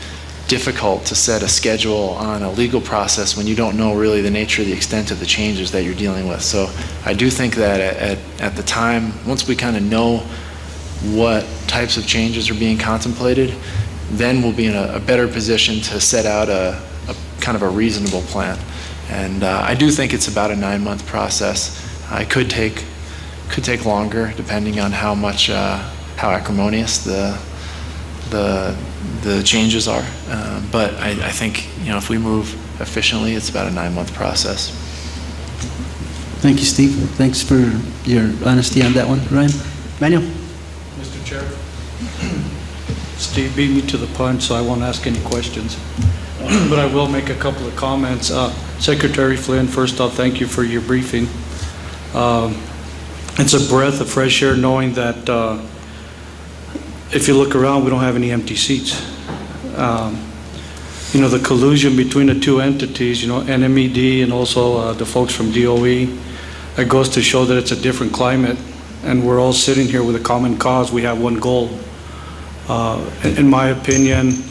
difficult to set a schedule on a legal process when you don't know really the nature, the extent of the changes that you're dealing with. So I do think that at the time, once we kind of know what types of changes are being contemplated, then we'll be in a better position to set out a kind of a reasonable plan. And I do think it's about a 9-month process. It could take longer depending on how acrimonious the changes are. But I think, if we move efficiently, it's about a 9-month process. Thank you, Steve. Thanks for your honesty on that one. Ryan? Manuel? Mr. Chair, Steve beat me to the punch, so I won't ask any questions. But I will make a couple of comments. Secretary Flynn, first off, thank you for your briefing. It's a breath of fresh air knowing that if you look around, we don't have any empty seats. The collusion between the two entities, NMED and also the folks from DOE, it goes to show that it's a different climate, and we're all sitting here with a common cause. We have one goal. In my opinion,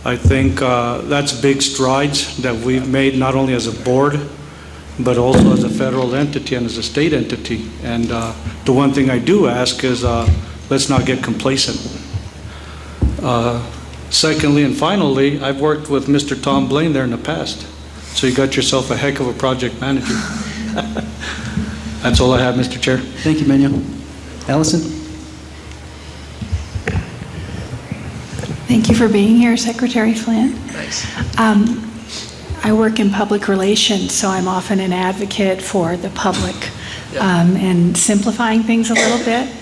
I think that's big strides that we've made, not only as a board, but also as a federal entity and as a state entity. And the one thing I do ask is let's not get complacent. Secondly and finally, I've worked with Mr. Tom Blaine there in the past, so you got yourself a heck of a project manager. That's all I have, Mr. Chair. Thank you, Manuel. Allison? Thank you for being here, Secretary Flynn. Thanks. I work in public relations, so I'm often an advocate for the public and simplifying things a little bit.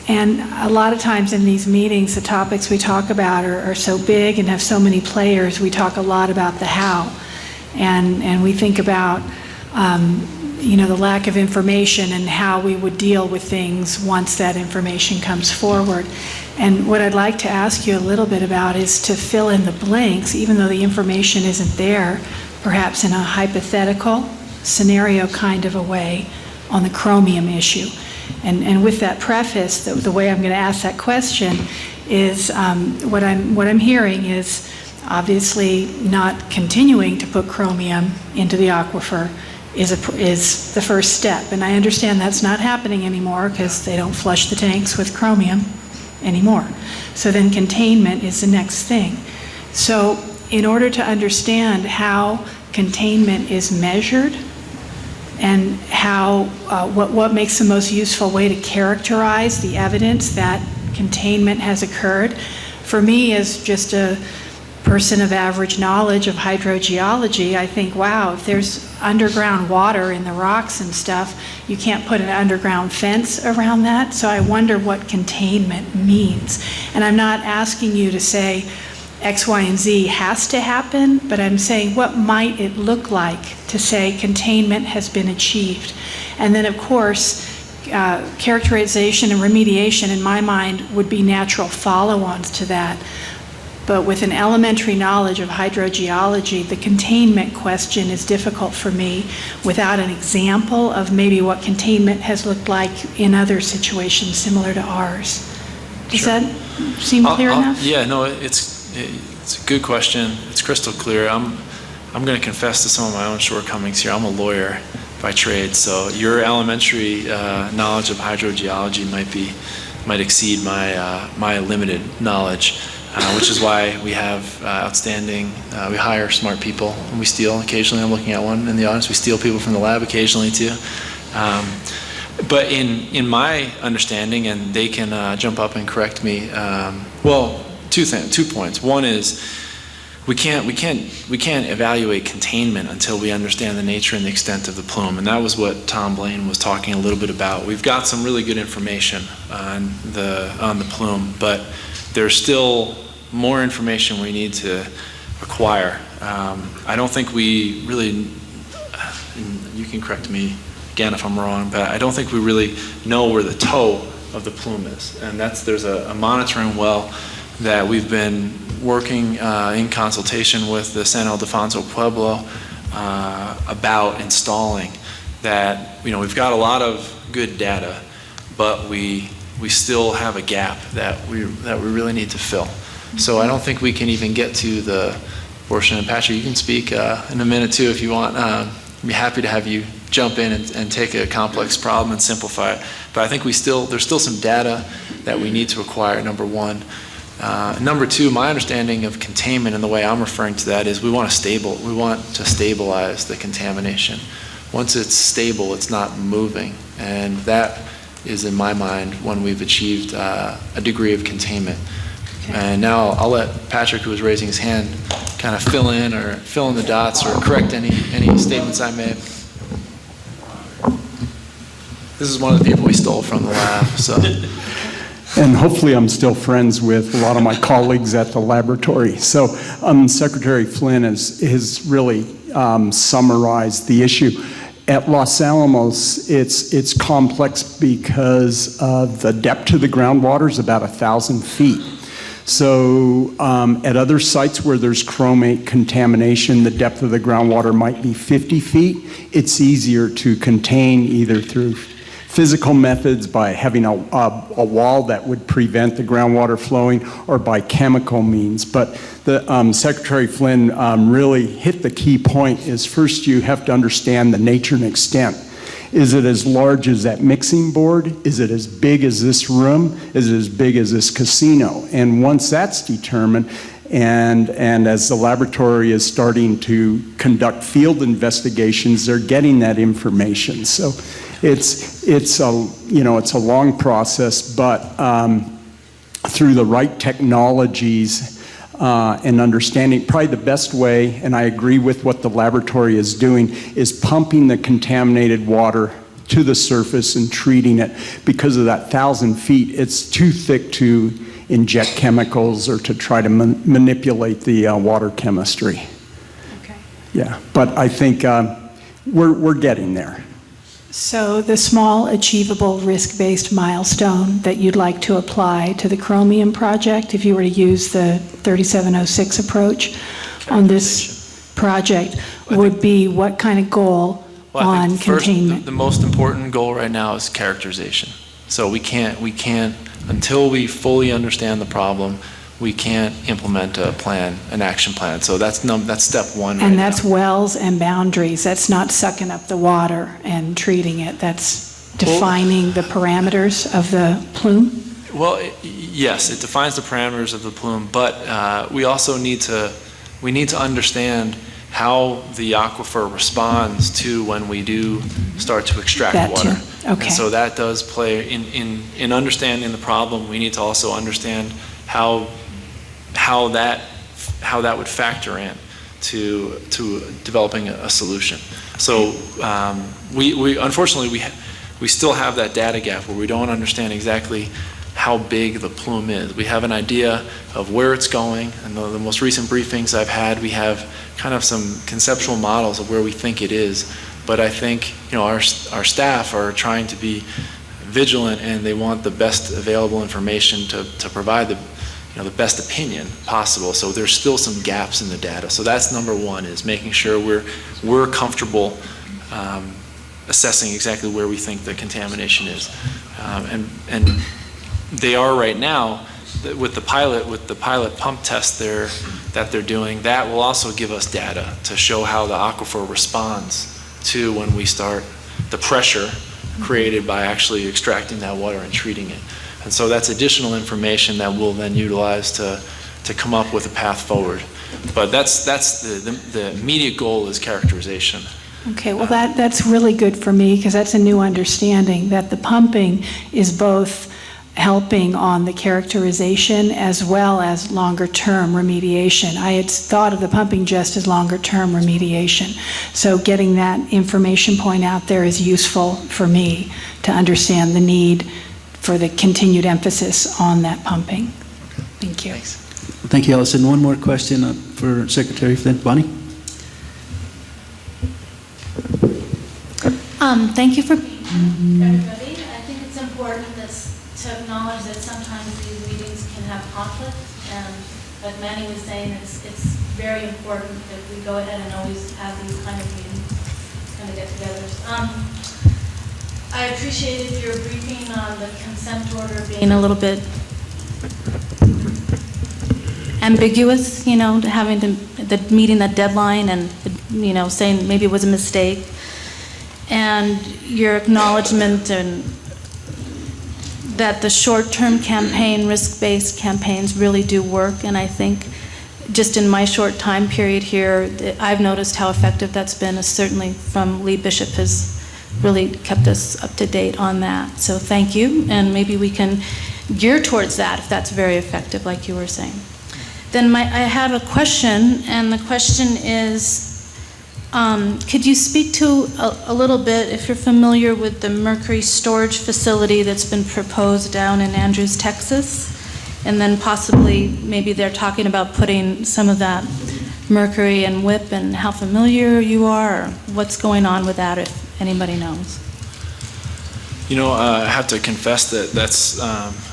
And a lot of times in these meetings, the topics we talk about are so big and have so many players. We talk a lot about the how, and we think about the lack of information and how we would deal with things once that information comes forward. And what I'd like to ask you a little bit about is to fill in the blanks, even though the information isn't there, perhaps in a hypothetical scenario kind of a way on the chromium issue. And with that preface, the way I'm going to ask that question is what I'm hearing is obviously not continuing to put chromium into the aquifer is the first step. And I understand that's not happening anymore because they don't flush the tanks with chromium anymore. So then containment is the next thing. So in order to understand how containment is measured and how what makes the most useful way to characterize the evidence that containment has occurred, for me as just a person of average knowledge of hydrogeology, I think, wow, if there's underground water in the rocks and stuff, you can't put an underground fence around that. So I wonder what containment means. And I'm not asking you to say X, Y, and Z has to happen, but I'm saying what might it look like to say containment has been achieved. And then, of course, characterization and remediation, in my mind, would be natural follow-ons to that. But with an elementary knowledge of hydrogeology, the containment question is difficult for me without an example of maybe what containment has looked like in other situations similar to ours. Does that seem clear enough? Yeah, no, it's a good question. It's crystal clear. I'm going to confess to some of my own shortcomings here. I'm a lawyer by trade, so your elementary knowledge of hydrogeology might exceed my limited knowledge. Which is why we have outstanding, we hire smart people, and we steal occasionally. I'm looking at one in the audience. We steal people from the lab occasionally too. But in my understanding, and they can jump up and correct me, well, two points. One is we can't evaluate containment until we understand the nature and the extent of the plume, and that was what Tom Blaine was talking a little bit about. We've got some really good information on the plume, but there's still more information we need to acquire. I don't think we really, you can correct me again if I'm wrong, but I don't think we really know where the toe of the plume is. And there's a monitoring well that we've been working in consultation with the San Ildefonso Pueblo about installing that. We've got a lot of good data, but we still have a gap that we really need to fill. So I don't think we can even get to the portion. And Patrick, you can speak in a minute too if you want. I'd be happy to have you jump in and take a complex problem and simplify it. But I think there's still some data that we need to acquire, number one. Number two, my understanding of containment and the way I'm referring to that is we want to stabilize the contamination. Once it's stable, it's not moving, and that is, in my mind, when we've achieved a degree of containment. Okay. And now I'll let Patrick, who was raising his hand, kind of fill in the dots or correct any statements I made. This is one of the people we stole from the lab, so. And hopefully I'm still friends with a lot of my colleagues at the laboratory. So Secretary Flynn has really summarized the issue. At Los Alamos, it's complex because the depth to the groundwater is about 1,000 feet. So at other sites where there's chromate contamination, the depth of the groundwater might be 50 feet. It's easier to contain either through physical methods by having a wall that would prevent the groundwater flowing, or by chemical means. But the Secretary Flynn really hit the key point is, first you have to understand the nature and extent. Is it as large as that mixing board? Is it as big as this room? Is it as big as this casino? And once that's determined, and as the laboratory is starting to conduct field investigations, they're getting that information. So it's a long process, but through the right technologies and understanding, probably the best way, and I agree with what the laboratory is doing, is pumping the contaminated water to the surface and treating it. Because of that 1,000 feet, it's too thick to inject chemicals or to try to manipulate the water chemistry. Okay. Yeah, but I think we're getting there. So the small achievable risk-based milestone that you'd like to apply to the chromium project, if you were to use the 3706 approach on this project, would be what kind of goal on containment? First, the most important goal right now is characterization. So we can't, until we fully understand the problem, we can't implement a plan, an action plan. So that's step one. And that's wells and boundaries. That's not sucking up the water and treating it. That's defining the parameters of the plume? Well, yes, it defines the parameters of the plume, but we also need to understand how the aquifer responds to when we do start to extract water. Okay. And so that does play in understanding the problem. We need to also understand how that would factor in to developing a solution. So we unfortunately we still have that data gap where we don't understand exactly how big the plume is. We have an idea of where it's going, and the most recent briefings I've had, we have kind of some conceptual models of where we think it is. But I think our staff are trying to be vigilant, and they want the best available information to provide the best opinion possible. So there's still some gaps in the data. So that's number one, is making sure we're comfortable assessing exactly where we think the contamination is. And they are right now with the pilot pump test that they're doing. That will also give us data to show how the aquifer responds to when we start the pressure created by actually extracting that water and treating it. And so that's additional information that we'll then utilize to come up with a path forward. But that's the immediate goal is characterization. Okay, well that's really good for me, because that's a new understanding, that the pumping is both helping on the characterization as well as longer-term remediation. I had thought of the pumping just as longer-term remediation. So getting that information point out there is useful for me to understand the need for the continued emphasis on that pumping. Thank you. Thanks. Thank you, Allison. One more question for Secretary Flynn. Bonnie? Thank you for everybody. I think it's important to acknowledge that sometimes these meetings can have conflict, and like Manny was saying, it's very important that we go ahead and always have these kind of meetings, kind of get-togethers. I appreciated your briefing on the consent order being a little bit ambiguous, having meeting that deadline and, saying maybe it was a mistake. And your acknowledgement and that the short-term campaign, risk-based campaigns really do work, and I think just in my short time period here, I've noticed how effective that's been, certainly from Lee Bishop has really kept us up to date on that. So thank you, and maybe we can gear towards that if that's very effective, like you were saying. Then I have a question, and the question is, could you speak to a little bit, if you're familiar with the mercury storage facility that's been proposed down in Andrews, Texas? And then possibly, maybe they're talking about putting some of that mercury in WIP, and how familiar you are, or what's going on with that, if anybody knows. You know, I have to confess that that's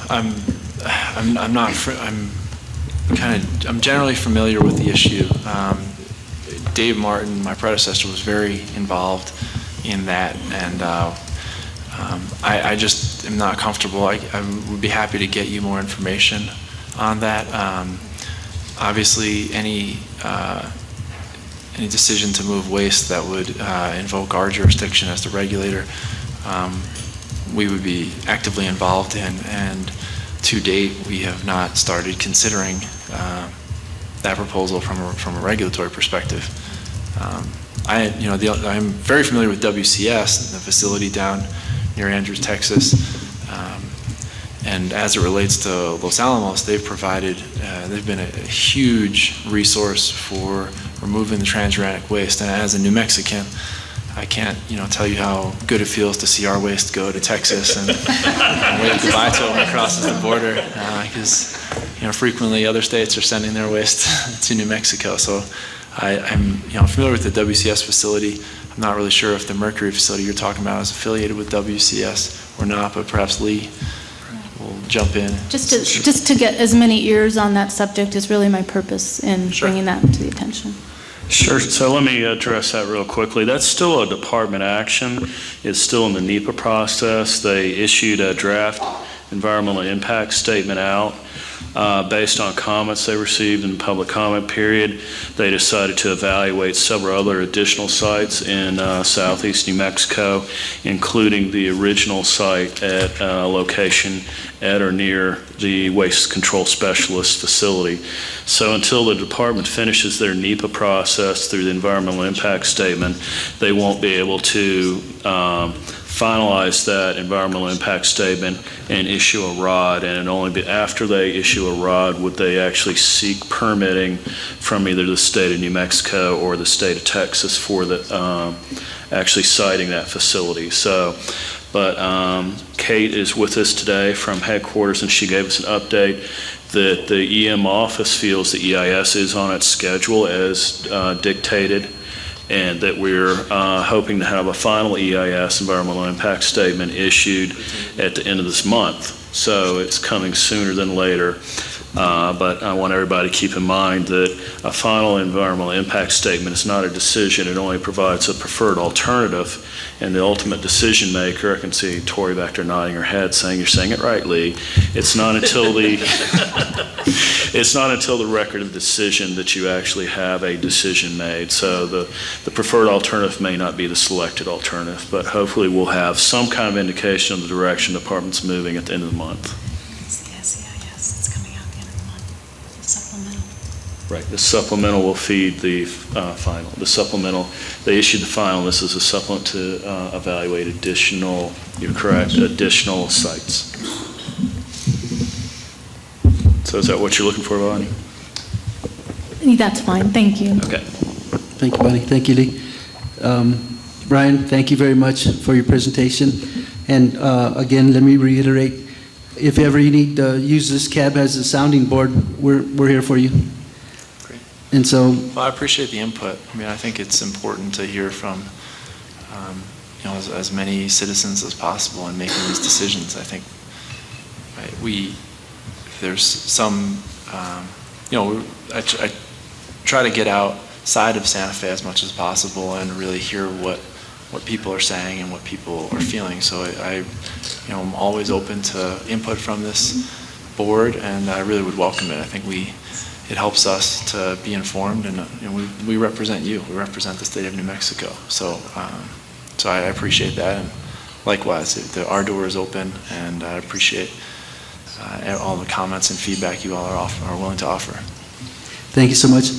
I'm generally familiar with the issue. Dave Martin, my predecessor, was very involved in that, and I just am not comfortable. I would be happy to get you more information on that. Obviously, any decision to move waste that would invoke our jurisdiction as the regulator, we would be actively involved in, and to date, we have not started considering that proposal from a regulatory perspective. I'm very familiar with WCS, the facility down near Andrews, Texas, and as it relates to Los Alamos, they've been a huge resource for removing the transuranic waste. And as a New Mexican, I can't, tell you how good it feels to see our waste go to Texas and wave goodbye to it when it crosses the border, because frequently other states are sending their waste to New Mexico. So I'm familiar with the WCS facility. I'm not really sure if the mercury facility you're talking about is affiliated with WCS or not, but perhaps Lee will jump in. Just to get as many ears on that subject is really my purpose in bringing that to the attention. Sure. So let me address that real quickly. That's still a department action. It's still in the NEPA process. They issued a draft environmental impact statement out based on comments they received in the public comment period. They decided to evaluate several other additional sites in southeast New Mexico, including the original site at a location at or near the Waste Control Specialist facility. So until the department finishes their NEPA process through the environmental impact statement, they won't be able to finalize that environmental impact statement and issue a ROD, and only be after they issue a ROD would they actually seek permitting from either the state of New Mexico or the state of Texas for the actually siting that facility. So, but Kate is with us today from headquarters, and she gave us an update that the EM office feels the EIS is on its schedule as dictated, and that we're hoping to have a final EIS, environmental impact statement, issued at the end of this month. So it's coming sooner than later. But I want everybody to keep in mind that a final environmental impact statement is not a decision. It only provides a preferred alternative. And the ultimate decision maker, I can see Tori back there nodding her head saying, "You're saying it right, Lee." It's not until the it's not until the record of decision that you actually have a decision made. So the preferred alternative may not be the selected alternative, but hopefully we'll have some kind of indication of the direction the department's moving at the end of the month. It's the SEIS that's coming out at the end of the month, the supplemental. Right, the supplemental will feed the final. The supplemental, they issued the final. This is a supplement to evaluate additional, you're correct, additional sites. So is that what you're looking for, Bonnie? That's fine, thank you. Okay. Thank you, Bonnie. Thank you, Lee. Brian, thank you very much for your presentation. And again, let me reiterate, if ever you need to use this cab as a sounding board, we're here for you. Great. And so, well, I appreciate the input. I mean, I think it's important to hear from as many citizens as possible in making these decisions. I think there's some I try to get outside of Santa Fe as much as possible and really hear what people are saying and what people are feeling. So I'm always open to input from this board, and I really would welcome it. I think it helps us to be informed, and we represent you. We represent the state of New Mexico. So I appreciate that, and likewise, our door is open, and I appreciate all the comments and feedback you all are willing to offer. Thank you so much.